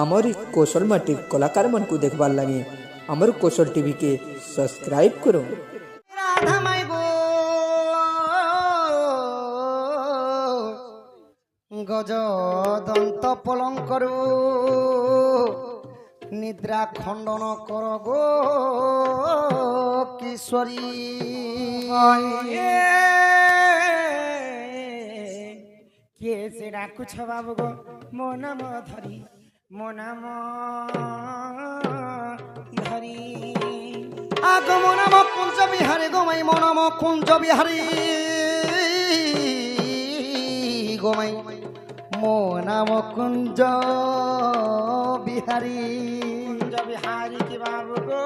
आमर कौशल माटिर कलाकार मन को देखबार लगे आमर कौशल टीवी के सब्सक्राइब करो। राधा माई गो गज दंत पलंकरु निद्रा खंडन कर गो किशोरी किए से डाकुछ बाबू गो मो नाम धरी मो नाम धरी आगो मो नाम कुंज बिहारी गोमाई मो नाम कुंज बिहारी गोमाई मो नाम कुंज बिहारी की बाबू गो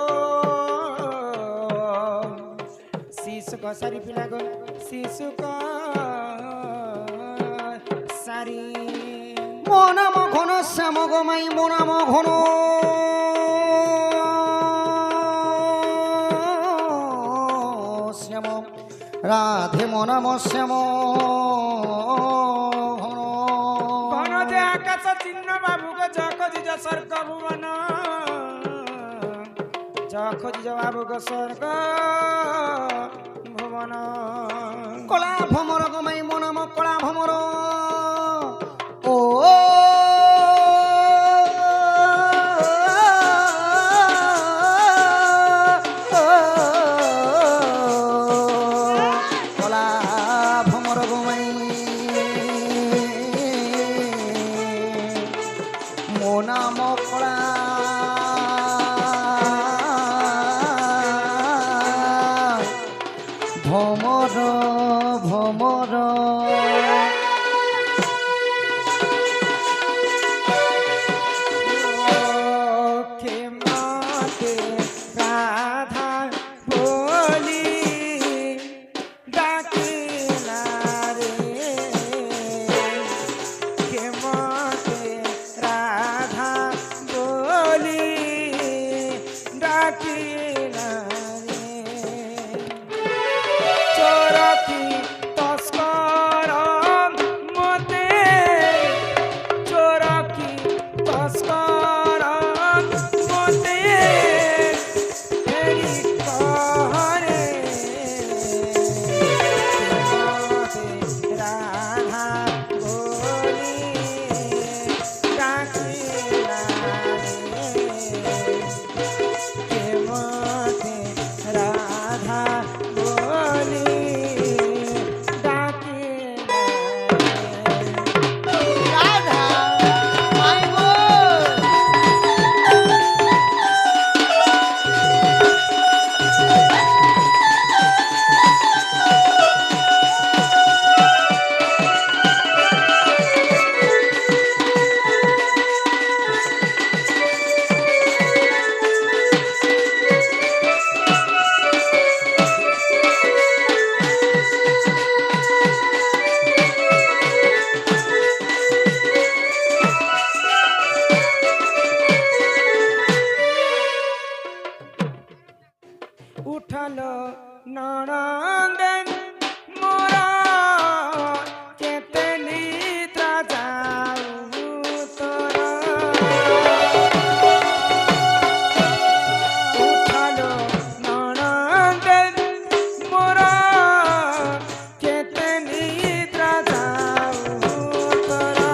शिशु को सारी पिला गो शिशु को सारी मो नाम घन श्याम गोमाई मो नाम घन श्याम राधे मो नाम श्याम घन जे आकाश चिन्ह बाबू को जखोजी जो स्वर्ग भुवन जखोजी जो बाबू को स्वर्ग भुवन कला भमर गोमाई मो नाम कला भमर ओ कला भमर गोमाई मो नाम कला भमर भमर उठलो ननंदन मोरा केते निद्रा जाऊ तोरा उठलो ननंदन मोरा केते निद्रा जाऊ तोरा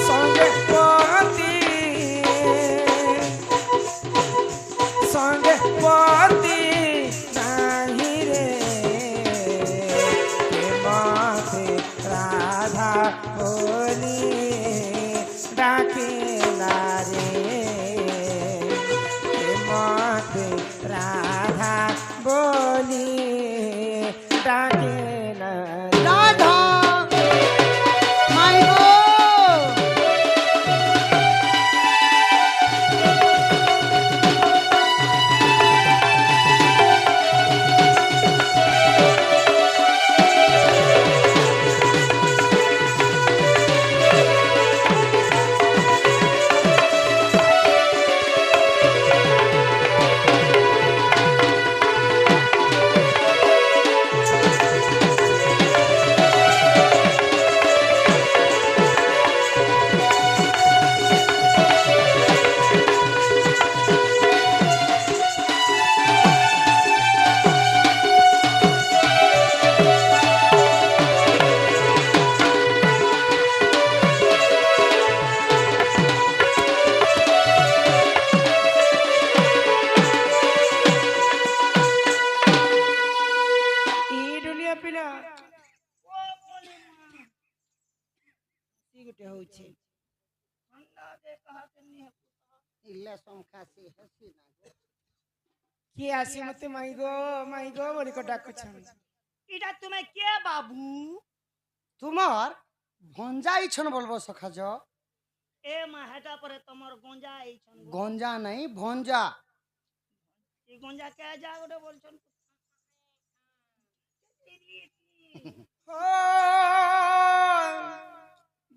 संगे संगे पति नहीं रे के माथे राधा बोली डाकिला रे के माथे राधा बोली डाकिला राधा माई गो ଗୋଟେ ହଉଛି ଇଲେ ସଂଖାସି ହସି ନା କିଏ ଆସି ମତେ ମାଇଗୋ ବୋଲି ଡାକୁଛନ୍ତି। এটা তুমি কে বাবু? তোমার ভঞ্জা ইছন বলবো সখাজ এ মা হেটা পরে তোমার গঞ্জা এইছন গঞ্জা নাই ভঞ্জা এই গঞ্জা কে যা গোটে বলছন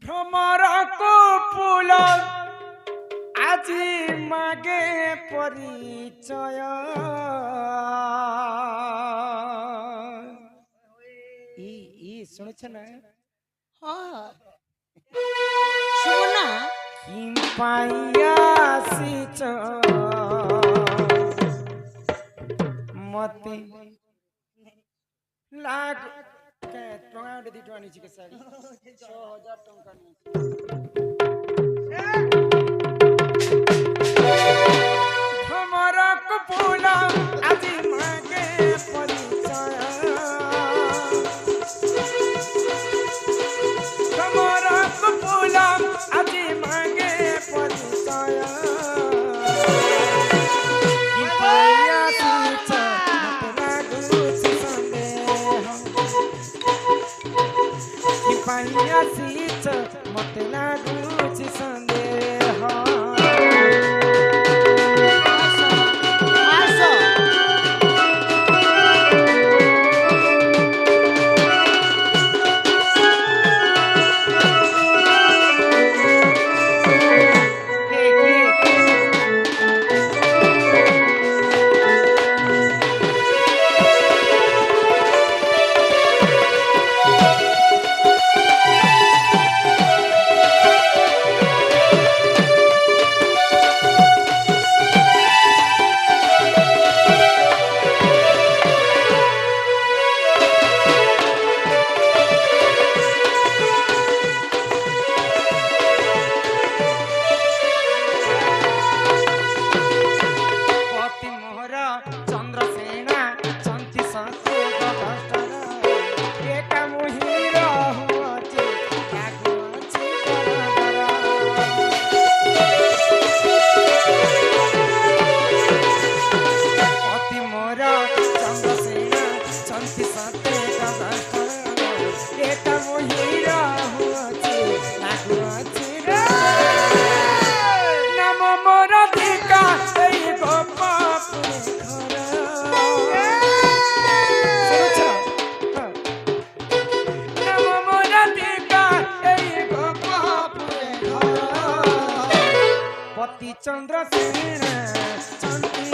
ভ্রমর ফুল আজি মাগে পরিচয় ই শুনেছ না শোনা কি পাইয়া আসিছ মতে লাগ কে টঙ্কা ଗୋଟେ 2 ଟଙ୍କା ନେଇଛି କେ ଶାଢ଼ୀ 6000 ଟଙ୍କା ନେଇଛି ଭ୍ରମର ଫୁଲ ଆଜି ମାଗେ ପରିଚୟ ভ্রমর ফুল আজি মাগে পরিচয় কি পাইয়া আসিছ মতে লাগুছি সন্দেহ কি পাইয়া আসিছ মতে লাগুছি সন্দেহ চন্দ্রসেনা শান্তি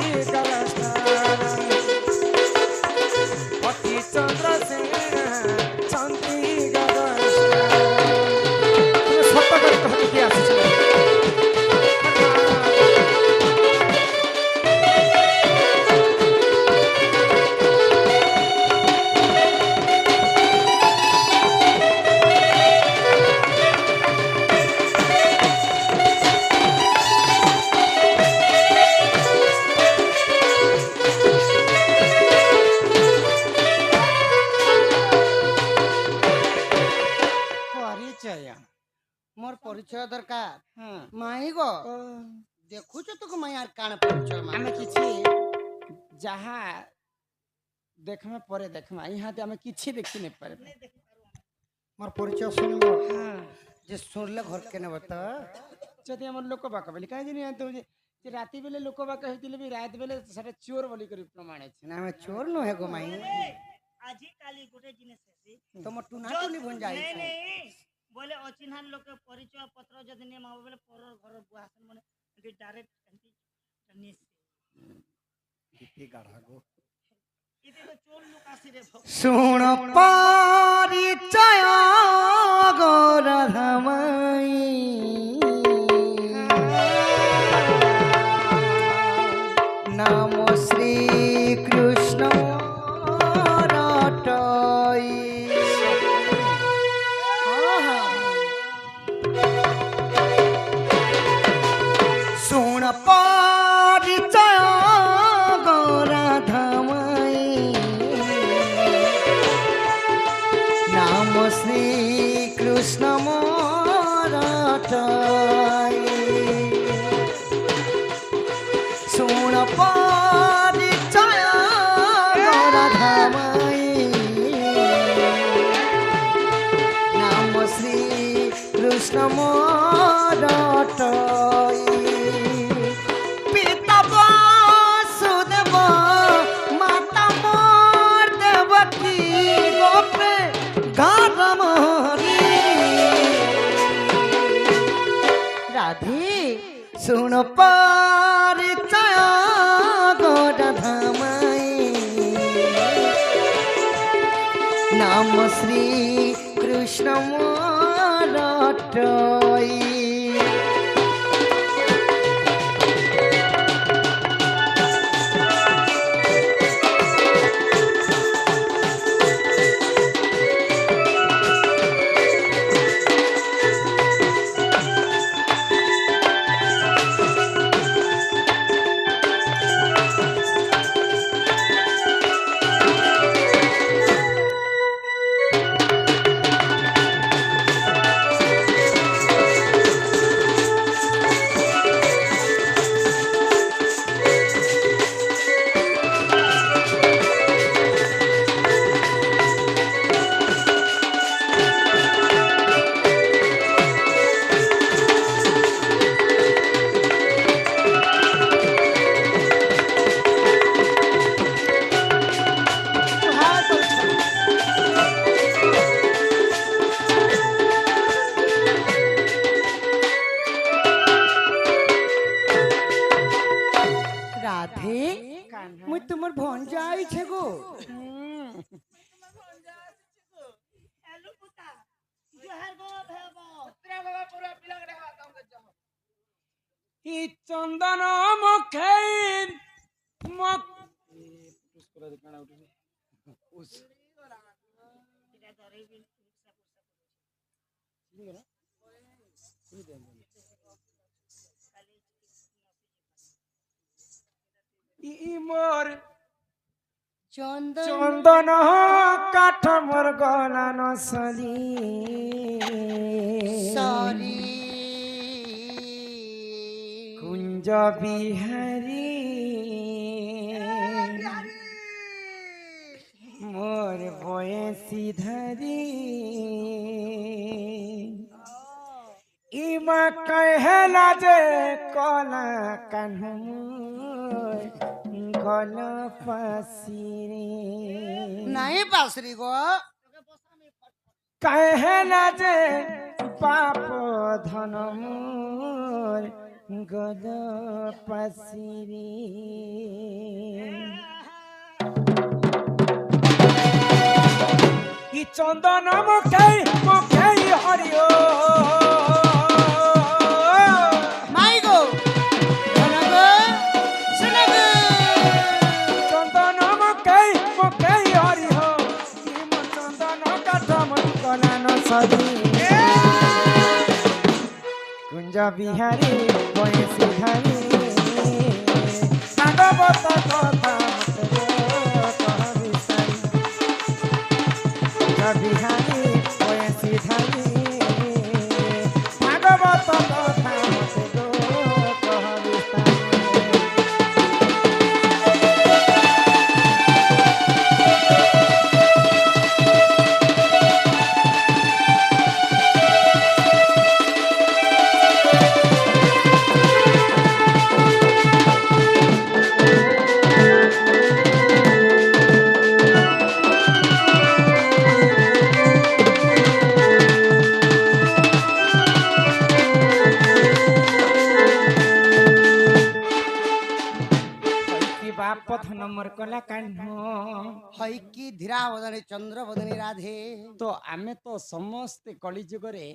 পতি চন্দ্রসেনা শান্তি সত্য করে কহতে কি আসছে মোর পরিচয় দরকার মাই গো দেখুছ তোকে মাই আর কাণ পরিচয় আমি কিছু যাহা দেখমে পরে দেখমা ইহাতে আমি কিছু দেখি নে পারে মোর পরিচয় শুনবো যে শুনলে ঘর কেনে বতা যদি আমার লোক বাক বলি কাই জানি তো যে রাতি বেলে লোক বাক হইতিলে বি রাত বেলে সেটা চোর বলি করে প্রমাণ আছে না আমি চোর নহে গো মাই আজি কালি গোটে জিনিস আছে তোমার টুনা টুনি বন যাই বলে অচিনহান লোকে পরিচয় পত্র যদি নিয়ে মাও বলে পরর ঘর বুয়াসন মানে ডাইরেক্ট এন্টি নিছে দিতে গাড়া গো ইতে তো চোর লোক আসি রে শুণ পরিচয় গো রাধামাই নাম শ্রী কৃষ্ণ রটই শুণ পরিচয় গো রাধামাই নাম শ্রী কৃষ্ণ রটই পিতা বাসুদেব মাতা মোর দেবকী গোপে গারমরি রাধে শুণ পরিচয় গোরাধামাই নাম শ্রী কৃষ্ণ রটই রাধে মুই তোমার ভঞ্জা আইছে গো हेलो पुता जोहार गो भेबो ই চন্দন মুখে মক এটা ধরে বিল ই মোর চন্দন চন্দন কাঠ মোর গলা নসলি সরি কুঞ্জ বিহারী মোর বয়সী ধরি ইমা কহেলা যে কলা কানু গল পাশিরে নাই বাসরি গো কহেলা যে পাপ ধন মোর গল পাশিরে ই চন্দন মুখে মুখে হরিও মাই গো শোনা গো শোনা গো চন্দন মুখে মুখে হরিহ ইম চন্দন কাঠ মোর গলা নসলি কুঞ্জ বিহারী বয়সী ধারী ভাগবত কথা বিহারী বয়সী ধারী ভাগবত কথা মতে গো কহবিস্তারি বাপ নম্বর কলা কাহ্ন হয় কি ধীরা বদনে চন্দ্র বদনে রাধে তো আমি তো সমস্তে কলিযুগরে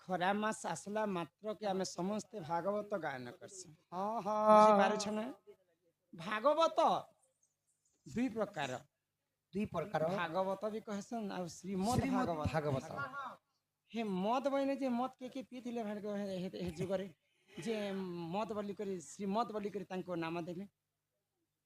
খরা মাস আসলা মাত্রকে আমি সমস্তে ভাগবত গায়ন করছি হ্যাঁ বুঝিপারছ না ভাগবত দুই প্রকার দুই প্রকার ভাগবত বি কহসন আর শ্রীমদ ভাগবত ভাগবত হে মদ বইনে যে মদ কে পিଥିଲେ ভাগ হে যুগরে যে মদ বলি করে শ্রীমদ বলি করে তাঙ্কো নাম দেলে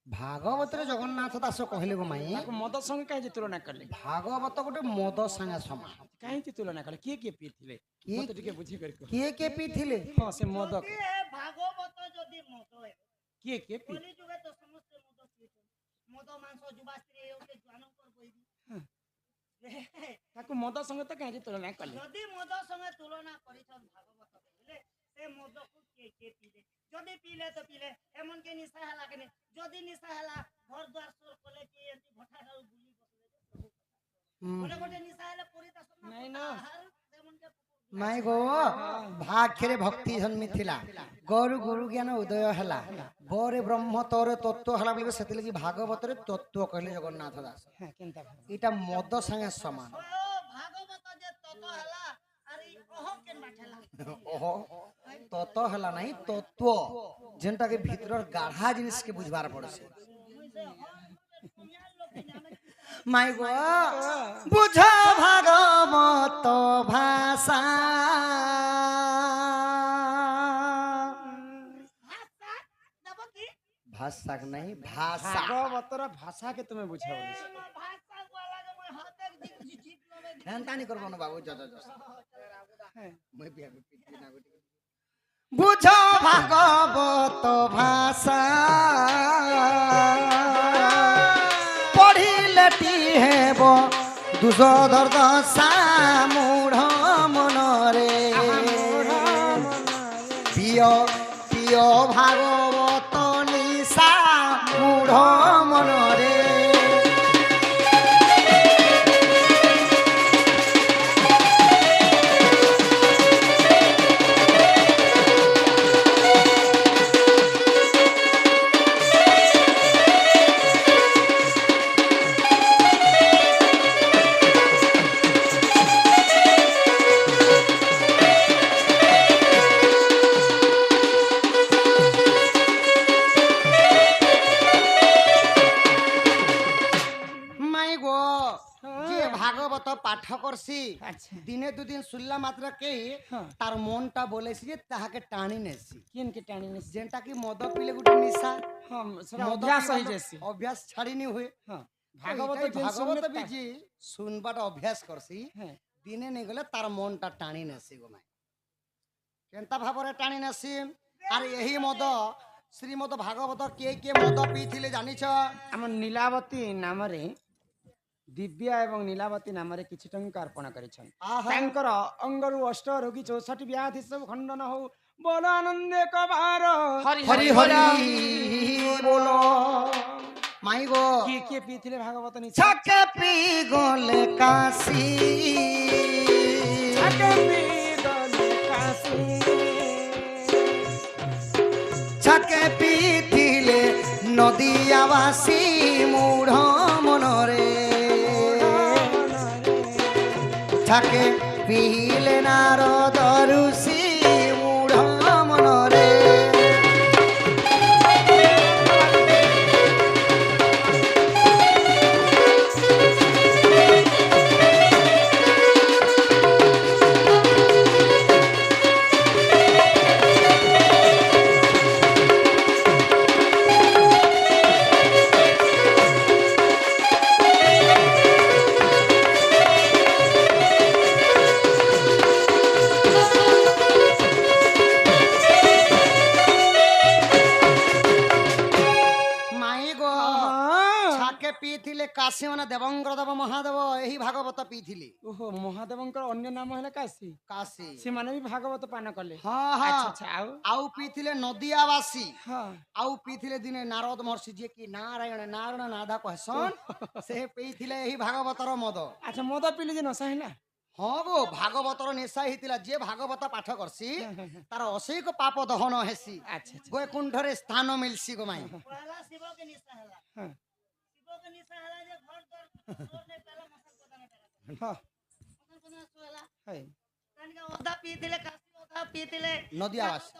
ভাগবତରେ ଜଗନ୍ନାଥ ଦାସ କହିଲେ ଗো ମାଇଁ ତାକୁ ମଦ ସଙ୍ଗେ କାହିଁକି ତୁଳନା କଲେ ଭାଗବତ ଗୋଟେ ମଦ ସାଙ୍ଗେ ସମାନ କାହିଁକି ତୁଳନା କଲେ କିଏ କିଏ ପିଇଥିଲେ କିଏ- ମତେ ଟିକେ ବୁଝି କରି କୁହ କିଏ କିଏ ପିଇଥିଲେ ହଁ ସେ ମଦ भागवत जदि मद है କିଏ କିଏ ପିଇ कली जुगे तो समस्त मद पीछे मद मांस जुबा स्त्री होते ज्वानकर बहिबी ତାକୁ ମଦ ସଙ୍ଗେ ତ କାହିଁକି ତୁଳନା କଲେ जदि मद संगे तुलना करिछन भागवत মদକୁ কে পিলে যদি পিলে তো পিলে এমন কে নিশা হেলা কেনে যদি নিশা হেলা ঘর দ্বার সোর কলে কি এন্তি ভঠা গাউ গুলি বসলে বলে বলে নিশা হেলা পরিদাস নাই না যেমন কে মাই গো ভাগ্যেরে ভক্তি জন্মিଥିଲା গরু গরু জ্ঞান উদୟ ହେଲା বরে ব্রহ্ম তোরে তত্ত্ব ହେଲା বলে সেতিলকি ভাগবতরে তত্ত্ব কহিলে জগন্নাথ দাস হ্যাঁ কেনতা এটা মদ সাঙ্গে সমান ও ভাগবত যে তত হেলা আর এই অহ কেন বাঠেলা ওহ তত ହେଲା নাই তত্ত্ব যেনটাকে ভিতরর গাঢ়া জিনিসকে বুঝবার পড়ছে মাই গো বুঝ ভাগবত ভাষা দেব কি ভাষা নাই ভাষা ভাগবতর ভাষাকে তুমি বুঝাও বলিস ভাষা গোলা যে মই হাতে জিত লবে হেনতানি করব না বাবু যত যত হ্যাঁ মই বিয়া পিটি না গটি বুঝ ভাগবত ভাষা পঢ়িলেটি হেব দুজদর দশা মূঢ় মনরে প্রিয় প্রিয় ভাগবত নিশা মূঢ় মনরে পাঠ করছি আচ্ছা দিনে দুদিন শুনলা মাত্র কে হ্যাঁ। তার মনটা বলেছি যে তাহাকে টানি নেছি কেনকে টানি নিস যেটা কি মদ পিলে গোটে নিশা হ্যাঁ সেটা মদ অভ্যাস পিইবা হয়ে যাচ্ছে অভ্যাস ছাড়িনি হুয়ে হ্যাঁ ভাগবত ভাগবত যে ভাগবত শুনলে বিজি শুনবাটা অভ্যাস করছি হ্যাঁ দিনে নেই গলে তার মনটা টানি নেছি গোমাই কেনতা ভাবরে টানি নেছি আর এই মদ শ্রীমদ ভাগবত কে মদ পিইଥିଲେ জানিছ আমার নীলাবতী নামরে দিব্ୟା ଏବଂ ନୀଲାବତୀ ନାମରେ କିଛି ଟଙ୍କା ଅର୍ପଣ କରିଛନ୍ତି ଆହା। ତାଙ୍କର ଅଙ୍ଗରୁ ଅଷ୍ଟ ରୋଗୀ 64 ବ୍ୟାଧି ସବୁ ଖଣ୍ଡନ ହଉ ବଳ ଆନନ୍ଦେ କବାର হরি হরি বলো মাই গো କିଏ କିଏ ପିଇଥିଲେ ଭାଗବତ ନିଶା ছকে পি গলে কাশি ଛାକେ ପିଇଗଲେ କାଶୀ। ছকে পিଥିଲେ নদীয়াবাসী মূঢ় মনরে ছকে পিলে নারদ ঋষি মূঢ় মনরে কাশী মানে দেবঙ্গর দেব মহাদেব এই ভাগবত পিইଥିଲେ ଓହୋ ମହାଦେବଙ୍କର ଅନ୍ୟ ନାମ ହେଲା କାଶୀ କାଶୀ ସେମାନେ ବି ଭାଗବତ ପାନ କଲେ ହଁ ଆଚ୍ଛା ହଁ ଆଚ୍ଛା ଆଉ ଆଉ ପିଇଥିଲେ ନଦିଆବାସୀ ହଁ ଆଉ ପିଇଥିଲେ ଦିନେ ନାରଦ ମହର୍ଷି ଯିଏ କି ନାରାୟଣ ନାରାୟଣ ନାଦା କହସନ୍ ସେ ପିଇଥିଲେ ଏହି ଭାଗବତର ମଦ ଆଚ୍ଛା ମଦ ପିଇଲେ ଯେ ନଶା ହେଲା ହଁ ଗো ଭାଗବତର ନିଶା ହେଇଥିଲା ଯିଏ ଭାଗବତ ପାଠ କରସି ତାର ଅଶେକ ପାପ ଦହନ ହେସି ଆଚ୍ଛା ଆଚ୍ଛା ବୈକୁଣ୍ଠରେ ସ୍ଥାନ ମିଲସି ଗୋ ମାଇ पहला शिव के निशा हला ହଁ शिव के निशा हला जे घर द्वार सोर ने पहला मसल कोदा ने पहला ହଁ मसल कोदा सोला ହଇ तन के ओदा पीतिले काशी ओदा पीतिले नदियावासी।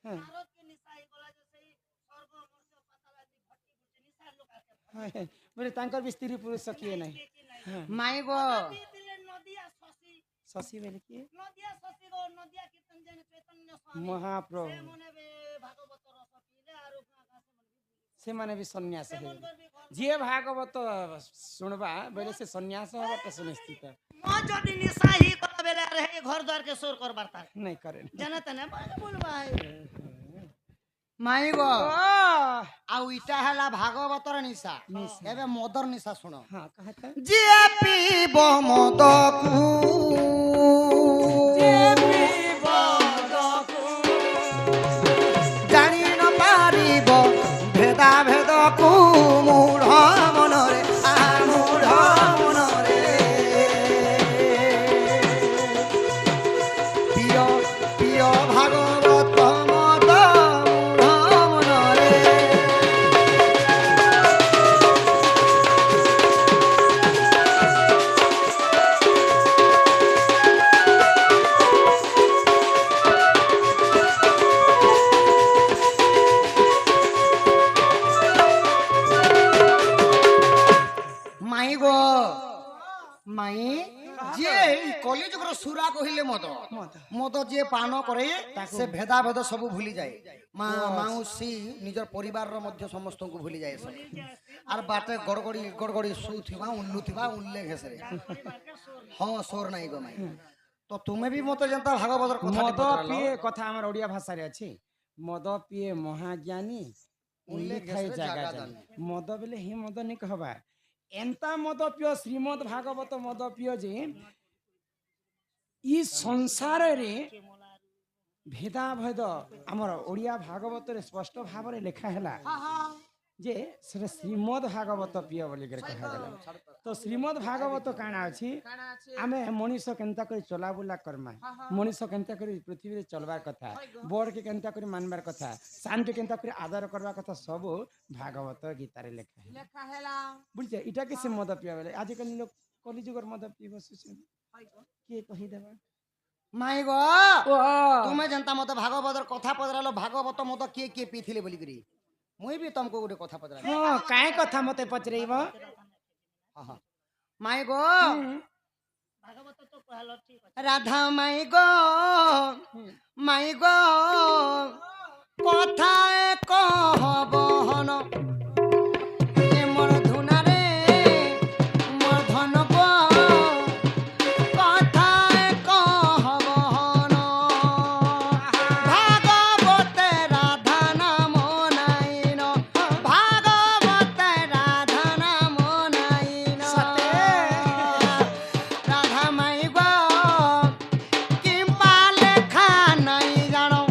ହଁ नारद के निशा ही बोला जे सही स्वर्ग मर्त्य पाताल आदि भट्टी गुचे निशा लोग आके ହଇ ବୋଲେ ତାଙ୍କର ବି ସ୍ତ୍ରୀ ପୁରୁଷ କିଏ ନାହିଁ ହଁ ମାଇ ଗो पीतिले नदिया शशि ଶଶୀ ବୋଲେ କିଏ नदिया शशि गो नदिया कीर्तन जन चैतन्य स्वामी ମହାପ୍ରଭୁ से मने बे भागवत रस पीले आरो गागा से मन ସେମାନେ ବି ସନ୍ନ୍ୟାସ भी ହେଇଗଲେ कर भी घर ଯିଏ ଭାଗବତ ଶୁଣବା ବୋଲେ ସେ ସନ୍ନ୍ୟାସ ହବାଟା ସୁନିଶ୍ଚିତ म जदी निशा ही कला बेले रहे घर द्वार के सोर कर बारता ନାଇଁ କରେ जनत ने बोलबा ମାଇ ଗो ହଁ ଆଉ ଇଟା ହେଲା ଭାଗବତର ନିଶା ଏବେ ମଦର ନିଶା ଶୁଣ କହତା ଯିଏ ପିଇବ ମଦକୁ ভাগবত মত মূঢ় মনরে। মাই গো মাই যে কলিযুগর সুরা কহিলে মদ মদ যে পান করে সে ভেদাভেদ সবু ভুলি যায় মা মাউসী নিজের পরিবারর মধ্যে সমস্ত ভুলি যায় সব আর বাটে গড়গড়ি গড়গড়ি শুথিবা উল্লুথিবা উল্লেখ হেসে হ্যাঁ সোর নাই গো মাই তো তুমি বি মতে জানতা ভাগবতর কথা মদ পিয়ে কথা আমার ওড়িয়া ভাষারে আছে মদ পিয়ে মহাজ্ঞানী উল্লেখ হয় জাগা জানি মদ বেলে হি মদ নি কহবা এন্তা মদ পিয় শ্রীমদ ভাগবত মদ পিয় যে ই সংসারে ভেদাভেদ আমার ওড়িয়া ভাগবতরে স্পষ্ট ভাবে লেখা হেলা যে সেটা শ্রীমদ ভাগবত পিয় বলি করে কহাগলা তো শ্রীমদ ভাগবত কাଣା ଅଛି ଆମେ ମଣିଷ କେନ୍ତା କରି ଚଲାବୁଲା କର୍ମା ମଣିଷ କେନ୍ତା କରି ପୃଥିବୀରେ ଚଲବାର କଥା ବଡ଼କେ କେନ୍ତା କରି ମାନବାର କଥା ସାନକେ କେନ୍ତା କରି ଆଦର କରିବା କଥା ସବୁ ଭାଗବତ ଗୀତାରେ ଲେଖା ହେଲା ବୁଝିଛ ଏଇଟା କି ସେ ମଦ ପିଇବା ବେଲେ ଆଜିକାଲି ଲୋକ କଲିଯୁଗର ମଦ ପିଇ ବସୁଛନ୍ତି କିଏ କହିଦେବା মাই গো তুমি জানতা মতে ভাগবতর কথা পদরালো ভাগবত মত কিଏ কিଏ পিথিলে বলি করি মুই বি তমকো গোটে কথা পদরালো ହଁ କାଇଁ କଥା ମତେ ପଚରେଇବ মাই গো ভাগবত তো কহলো ঠিক আছে রাধা মাই গো কথায় কহব হন এ মোর ধুনারে মোর ধন গো কথায় কহব হন ভাগবতে রাধা নাম নাইন ভাগবতে রাধা নাম নাইন রাধা মাই গো কিম্বা লেখা নাই জানো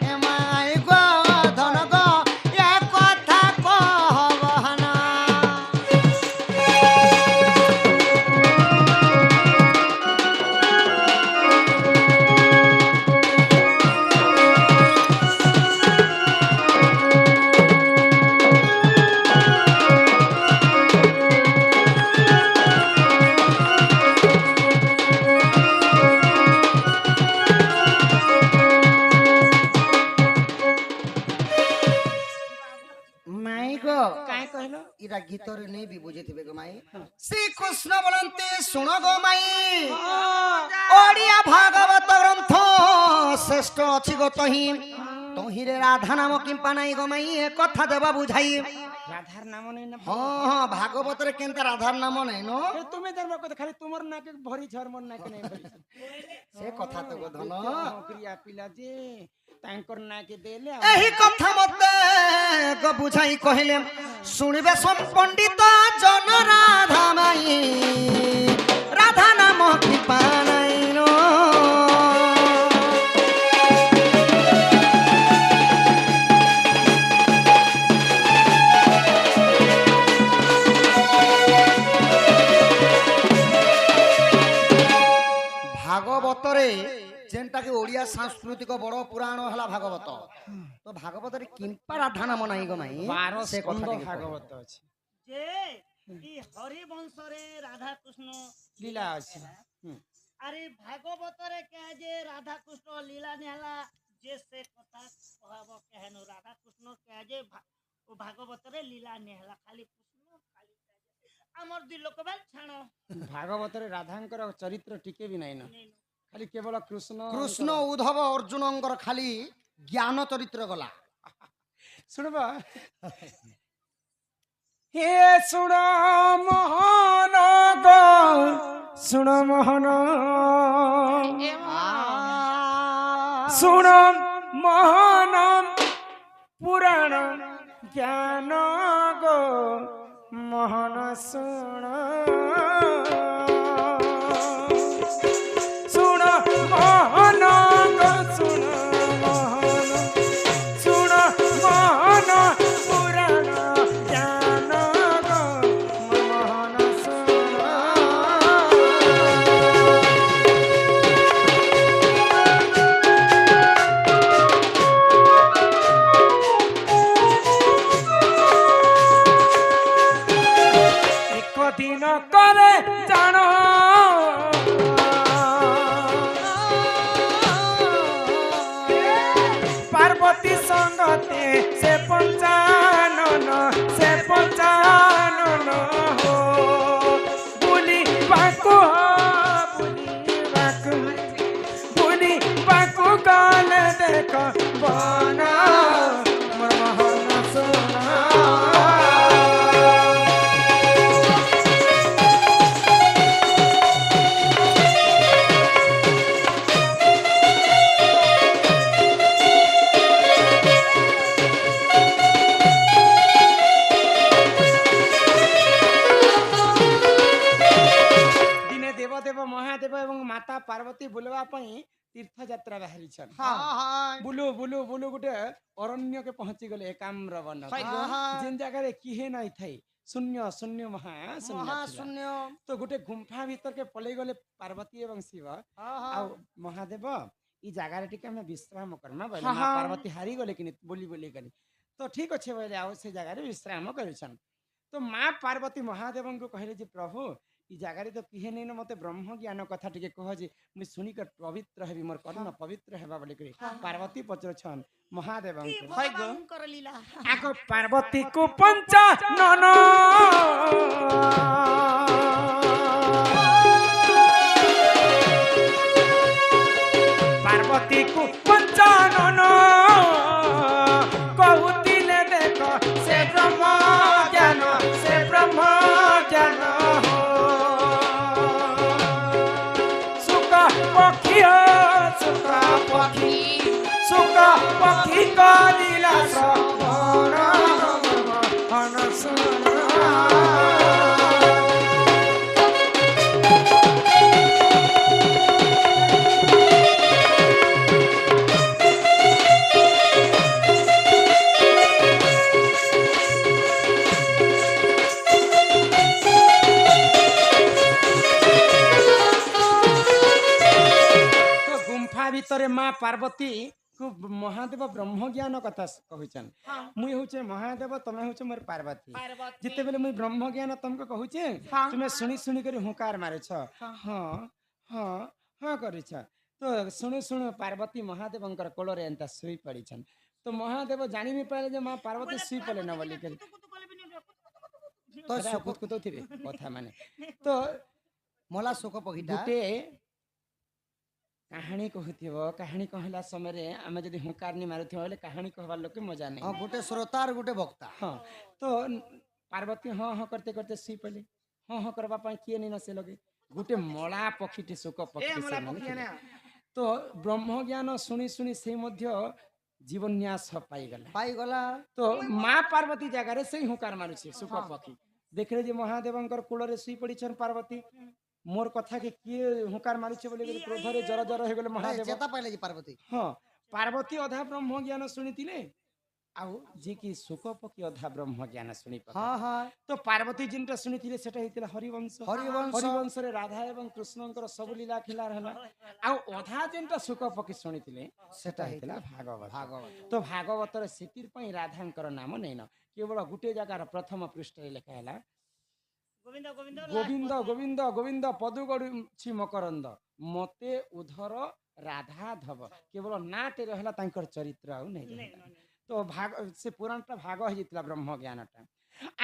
এ মাই গো ধন গো এ কথা কহব না মাই গো କାଇଁ କହିଲ ইরা গীতরে নেই বি বুঝিথিবে গো মাই শ্রীকৃষ্ণ বলন্তে শুনো গো মাই ওড়িয়া ভাগবত গ্রন্থ শ্রেষ্ঠ অছি গো তহি তহিরে রাধা নাম কিম্পা নাই গো মাই এ কথা দেবা বুঝাই ରାଧାର ନାମ ନେଇ ନା হ্যাঁ হ্যাঁ ভাগবতরে কেনতা রাধার নাম নাই নো তুমি ধর্ম কথা খালি তোমার নাকে ভরি ঝর মোর নাকে নাই ভরি সে কথা তো গো ধন প্রিয়া পিলা যে ତାଙ୍କର ନାକେ ଦେଲେ ଏହି କଥା ମତେ ଗো ବୁଝାଇ କହିଲେ ଶୁଣିବେ ସମ୍ପଣ୍ଡିତ ଜନ ରାଧା ମାଇ ରାଧା ନାମ କୃପା ନାଇନ ভাগবତରେ যেনটাকে ওড়িয়া সাংস্কৃতিক বড় পুরাণ হলা ভাগবত তো ভাগবতরে কিম্পা রাধা নাম নাই গো মাই 12 সে কথা ସ୍କନ୍ଦ ଭାଗବତ ଅଛି যে এই হরিবংশরে রাধা কৃষ্ণ লীলা ଅଛି আরে ভাগবতরে কে যে রাধা কৃষ্ণ লীলা নিহলা যে সে কথা কহব কেহেন রাধা কৃষ্ণ কে যে ও ভাগবতরে লীলা নিহলা খালি কৃষ্ণ খালি আমার দুই লোক বেল ছাড় ଭାଗବତରେ ରାଧାଙ୍କର ଚରିତ୍ର ଟିକେ ବି ନାହିଁ ନା ଖାଲି କେବଳ କୃଷ୍ଣ কৃষ্ণ উদ্ধব অর্জুনঙ্কর খালি জ্ঞান চরিত্র গলা ଶୁଣବ হে ଶୁଣ ମୋହନ ଗো ଶୁଣ ମୋହନ ଶୁଣ ମୋହନ ପୁରାଣ ଜ୍ଞାନ ଗো ମୋହନ ଶୁଣ ଶୁଣ ମୋହନ ଗো ଶୁଣ ମୋହନ ଶୁଣ ମୋହନ ପୁରାଣ ଜ୍ଞାନ ଗো ମୋହନ ଶୁଣ बना मोर मोहन सोना दिने देवदेव महादेव एवं माता पार्वती बुलवा तीर्थ यात्रा बाहरी छन बुलु बुलु बुलु गुटे अरण्य के पहुंची गले एकाम्र वन जिन जगह रे किहे नहीं थाई शून्य शून्य महा शून्य तो गुटे गुंफा भीतर के पले गले पार्वती एवं शिव आ महादेव ई जगह रे टिके हम विश्राम करमा बोले मां पार्वती हारी गले कि बोली बोली कनी तो ठीक अच्छे बोले आओ से जगह रे विश्राम करिछन तो मां पार्वती महादेव को कहले जे प्रभु ई जगह रे तो किहे नहीं न मते ब्रह्म ज्ञान कथा टिके कह जे मुई सुनी कर पवित्र हेबी मोर कर्ण पवित्र हेबा बोली करी पार्वती पचर छन महादेव भगवान लीला आको पार्वती को पंचा नन पार्वती को पंचा नन कहूतिले देखो से ब्रह्म ज्ञान सुका पखी कलिला श्रवण मोहन सोना भीतर माँ पार्वती को महादेव ब्रह्म ज्ञान कथा कहचन मुई होचे महादेव तमे होचे मोर पार्वती जिते बेले मुई ब्रह्म ज्ञान तुमको कहूचे तुमे सुनी सुनी कर हुंकार मारे छ हां हां हां करे छ तो सुनु सुनु पार्वती महादेवंकर कोल रे एंता सुई पड़ी छन तो महादेव जानि नि पाले जे मां पार्वती सुई पले न बोली कर तो सुकुत कुतो थिबे कथा माने तो मला शोक पगिटा गुटे कहानी कहूथिबो कहानी कहला समय रे आमे जदी हुंकार नि मारुथिबो ले कहानी कहबार लोक मजा नै गोटे श्रोता और गोटे वक्ता हां तो पार्वती हां हां करते करते सी पले हां हां करबा पई किए नै न से लगे गुटे मला पक्षीटी सुक पक्षी से तो ब्रह्म ज्ञान सुनी सुनी से मध्य जीवन न्यास पाई गला तो मां पार्वती जगह रे से हुंकार मारुछि सुक पक्षी देखले जे महादेवंकर कुल रे सुई पड़ी छन पार्वती मोर कथा के किए हुंकार मारुछे बोले क्रोध रे जर जर हे गेले महादेव चेता पाइले जी पार्वती हां पार्वती अधा ब्रह्म ज्ञान सुनितिले आउ जे कि सुक पकी अधा ब्रह्म ज्ञान सुनि पका हां हां तो पार्वती जिनटा सुनितिले सेटा हेतिला हरिवंश रे राधा एवं कृष्णंकर सब लीला खेला रहला आउ अधा जिनटा सुक पकी सुनितिले सेटा हेतिला भागवत तो भागवत रे सितिर पई राधांकर नाम नैन केवल गुटे जगार प्रथम पृष्ठ रे लिखा हैला गोविंद गोविंद गोविंद पदु गडुछि मकरंद मते उधर राधा धव केवल नाटे रहला तांकर चरित्र आउ नै तो भाग से पुराणटा भाग हो जितला ब्रह्म ज्ञानटा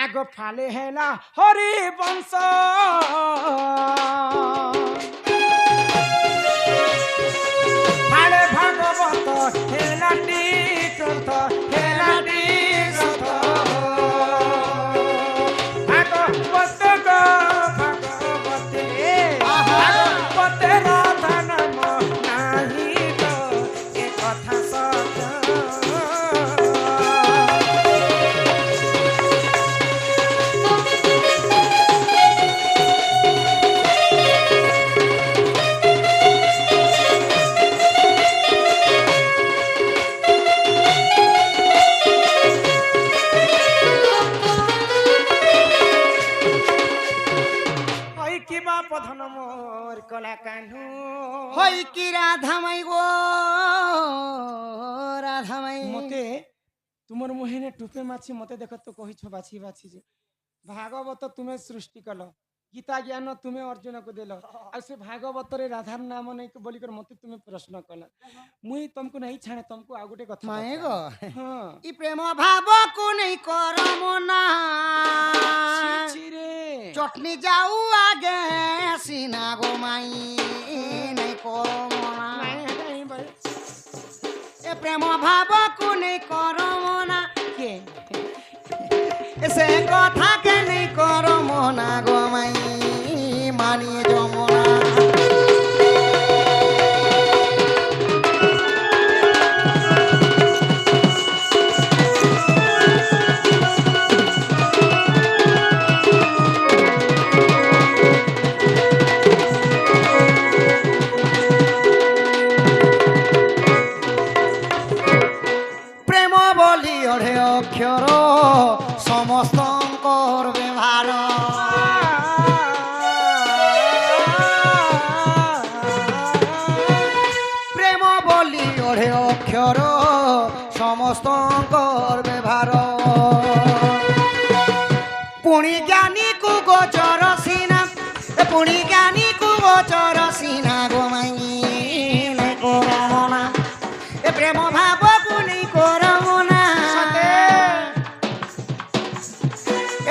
आगो फाले हैला हरि वंश फाले भागवत हैला टीकंत हैला टीकंत होई की राधामई गो राधामई मते तुमर मुहेने टुपे माछी मते देख तो कहि छ बाछी बाछी जे भागवत तुमे सृष्टि कलो गीता ज्ञान तुमे अर्जुन को देलो आ से भागवत रे राधार नाम नै के बोली कर मते तुमे प्रश्न कला मुई तुमको नहीं छाणे तुमको आ गुटे कथा माए गो हां ई प्रेम भाव को नहीं करमना रे चटनी जाऊ आगे सीना गो माई नहीं करमना नहीं भाई ए প্রেম ভাবকু নেই কর মনা কে সে কথা কে নেই কর মনা গো মাই মানিয়ে যমুনা প্রেম বলি অঢে অক্ষর সমস্তঙ্কর ব্যবহার প্রেম বলি অঢে অক্ষর সমস্তঙ্কর ব্যবহার পুଣି জ্ঞানী কু গোচর সিনা পুଣି জ্ঞানী কু গোচর সিনা গোমাই করমনা এ প্রেম ভাবকু নেই করমনা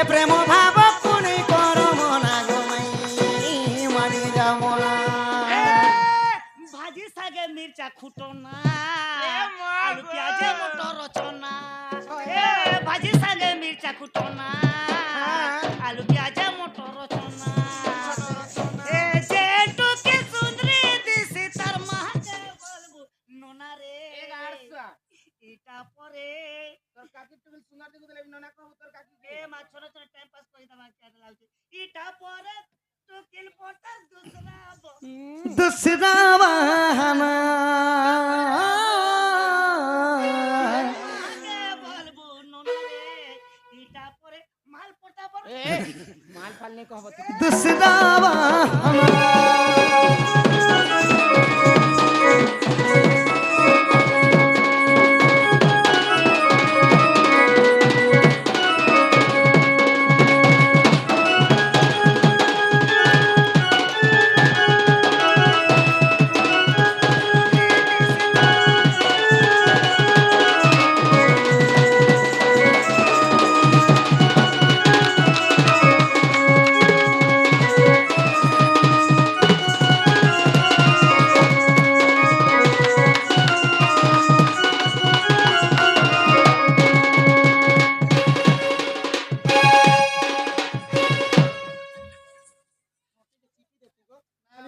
এ প্রেম ভাবকু নেই করমনা গোমাই মানি যামনা ভাজি সাগে মির্চা খুটনা আলু পেঁয়াজে মটর রচনা ভাজি সাগে মির্চা খুটনা আলু পেঁয়াজে মটর রচনা যেটু কি সুন্দরী দিছি তার মাকে বলবো নোনা রে এটা পরে তোর কাকি তুমি সুন্দর দেখো তাহলে ননা কব তোর কাকি এ মা ছোট ছোট টাইম পাস করে দাও কেন লাগছে এটা পরে তো কিল পটার দুসরা दूसरा बहाना আগে বলবো নোনা রে এটা পরে মাল পটা পর মাল ফালনে কহব তুই दूसरा बहाना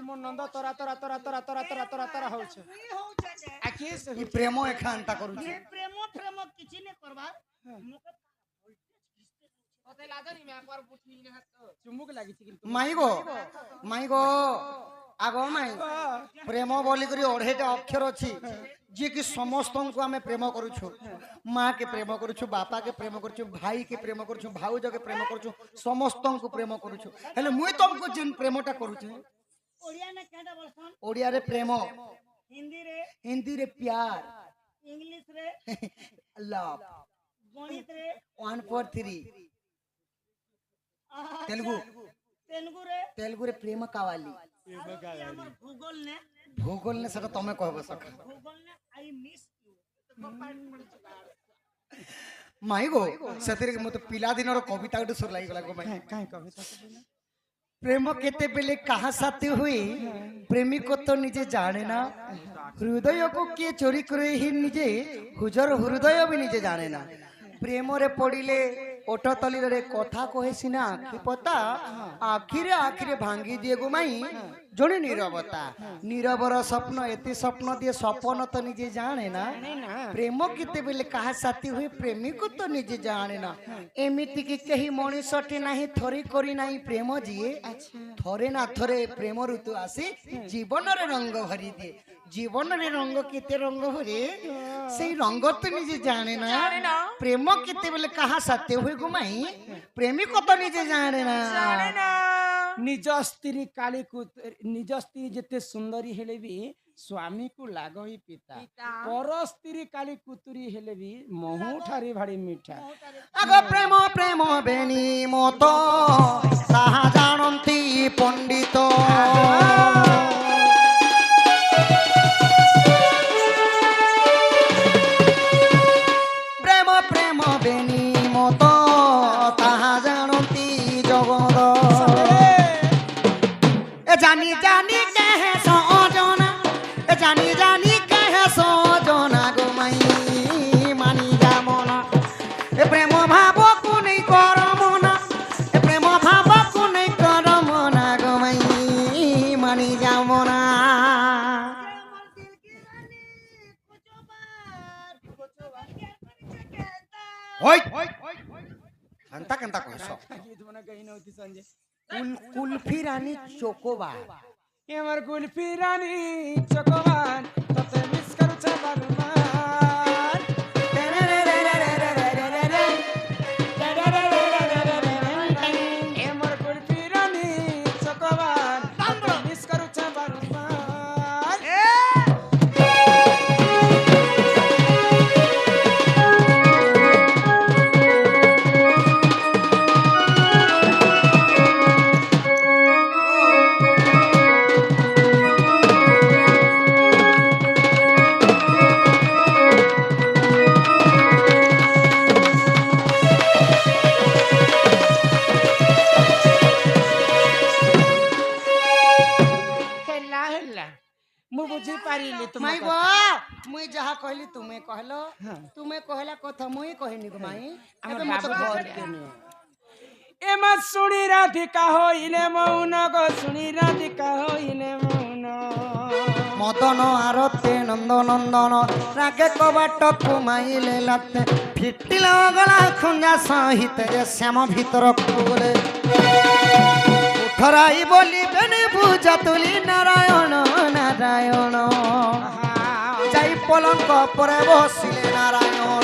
মোর নন্দ তোরা তোরা তোরা তোরা তোরা তোরা তোরা তোরা হচ্ছে ই হউছে যে আকি সে ई प्रेमो एखानता करूची প্রেম প্রেম কিছু নে করবার মুখে ওতে লাদনি মে একবার পুঠি না হাত চুমুক লাগিছি কিন্তু माई गो आगो माई प्रेम बोली करी ओढ़ेटा अक्षर अछि जे कि समस्त को हमें प्रेम करूछु माँ के प्रेम करूछु बापा के प्रेम करूछु भाई के प्रेम करूछु भाउज के प्रेम करूछु समस्त को प्रेम करूछु हेले मुई तुमको जिन प्रेमटा करूछु ओडिया ने केडा बोलसन ओडिया रे प्रेम हिंदी रे प्यार इंग्लिश रे लव गणित रे 1 4 3 तेलुगु तेलुगु रे प्रेम कावाली हमर भूगोल ने सेटा तमे कहबो सका भूगोल ने आई मिस यू माई गो सेतिर मते पिला दिनर कविता गुटे सुर लागि गला गो माई काहे कविता बोला प्रेम केते बेले कहा साथी हुई प्रेमी को तो निजे जाने ना हृदय को किए चोरी करे ही निजे हुजर हृदय भी निजे जाने ना प्रेम रे पड़िले ओठ तली रे कथा कहे सिना आखि पता आखिरे आखिरे भांगी दिए गो माई जोड़ी नीरवता नीरवर स्वप्न एते स्वप्न दिए सपन तो निजे जाने ना प्रेम केते बेले कहा साथी हुई प्रेमी को तो निजे जाने ना एमिति कि कही मनुष्यटी नाही थरी करी नाही प्रेम जिए थरे ना थरे प्रेम ऋतु आसी जीवन रे रंग भरी दिए जीवन रे रंग केते रंग भरे सेई रंग तो निजे जाने ना प्रेम केते बेले कहा साथी हुई गुमाई प्रेमी को तो निजे जाने ना निज स्त्री काली निज स्त्री जेते सुंदरी हेले भी स्वामी को लागई पिता पर स्त्री काली कुतुरी हेले भी महू ठारी भाड़ी मीठा आगो प्रेम प्रेम बेनी मतो ताहा जानंती पंडित प्रेम प्रेम बेनी मतो ताहा जानंती जगत ए जानी जानी कहे सजना ए जानी जानी कहे सजना गो माई হই কেনতা কেনতা কইছ গীত মনে কই নতি সঞ্জে কুলফি রানী চোকোবার এ আমার কুলফি রানী চকবান তোতে মিস করছে বারবার এ আমার কুলফি রানী চকবান তোতে মিস করছে বারবার হেলা হেলা মু বুঝি পারিলি তুমি মাই গো মুই যাহা কইলি তুমি কহলো তুমি কহলা কথা মুই কহিনি গো মাই আমার এবে মতে বাবু ঘর বলে। কেনে এমা শুনি রাধিকা হইলে মৌন গো শুনি রাধিকা হইলে মৌন মদন আরতে নন্দ নন্দন রাগে কবাট কুমাইলে লাতে ফিটিল গলা খুঞ্জা সহিত যে শ্যাম ভিতর কুলে উঠরাই বলিবেন বুঝা তুলি নারায়ণ নারায়ণ যাই পলঙ্ক পরে বসিলে নারায়ণ